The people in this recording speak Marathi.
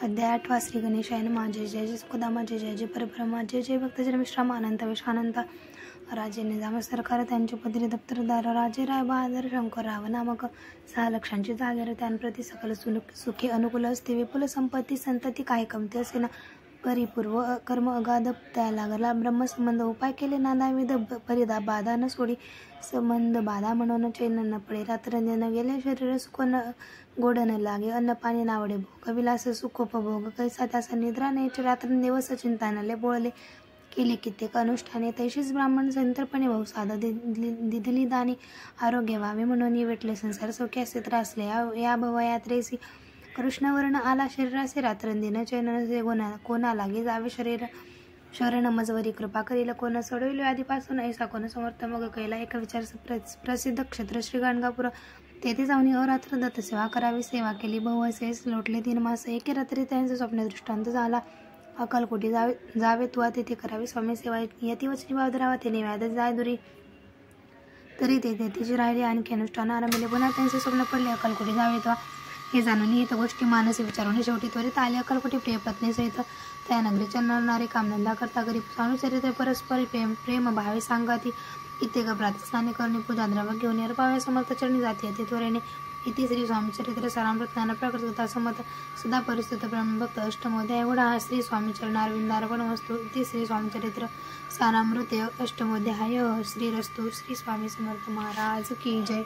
अध्याय 8 श्री गणेशाय नमः। जय जय जय सुखदामा, जय जय जय परब्रह्मा, जय जय भक्तजन विश्राम अनंत विशानंत राजे निजाम सरकार त्यांचे पदरी दप्तरदार राजे राय बहादर शंकरराव नामक 6 लक्षांची जागीर त्यांप्रती सकल सुखी अनुकूल असते। विपुल संपत्ती संतती काही कमती असे ना परिपूर्व कर्म अगाध त्या लागला ब्रह्मसंबंध उपाय केले नानाविध परिदा बाधा न सोडी संबंध बाधा म्हणून चैन न पडे रात्र न गेले शरीर सुख न गोड न लागे अन्न पाणी नावडे भोग विलास सुखोपभोग कैसा त्याचा निद्रा नेच रात्र दिवस चिंता नले बोळले केले कित्येक अनुष्ठाने तैशीच ब्राह्मण संतर्पणे बहुसाध दिधली दानी आरोग्य व्हावे म्हणून वेटले संसार सौख्यासे त्रासले या भवयात्रेसी कृष्णवर्ण आला शरीरासे रात्रंदिन चैनसे कोणा लागे जावे शरण मजवरी कृपा करील कोण सोडविल आधीपासून ऐसा कोण समर्थ मग कैला एक विचार प्रसिद्ध क्षेत्र श्री गाणगापूर तेथे जाऊन अहोरात्र दत्त सेवा करावी। सेवा केली बहुसेस लोटले 3 मास एके रात्री त्यांचे स्वप्न दृष्टांत झाला। अक्कलकोटी जावे तुवा तेथे करावी स्वामी सेवा यती वचनी बावधरावा ते निवाद जाय दुरी तरी तेथे तिची राहिली आणखी अनुष्ठान आरंभले। पुन्हा त्यांचे स्वप्न पडले अक्कलकोटी जावे तुवा हे जाणून हित गोष्टी मानसी विचारून शेवटी त्वरित आले अक्कलकोटी प्रिय पत्नी सहित त्या नगरीच्या नरनारी कामधंदा करता गरीब स्वामीचरित्र परस्पर प्रेम भावे सांगाती कित्येक प्रातस्नाने करणे पूजा द्रव्य घेऊन अर्पाव्या समर्थ चरणी जाती अति त्वरेने इति श्री स्वामीचरित्र सारामृत ज्ञान प्रकृता समर्थ सदा परिस्थित ब्रह्मभक्त अष्टमोध्याय एवढा श्री स्वामीचरणारविंदार्पण वस्तु इति श्री स्वामीचरित्र सारामृत अष्टमोध्याय श्रीरस्तु। श्री स्वामी समर्थ महाराज की जय।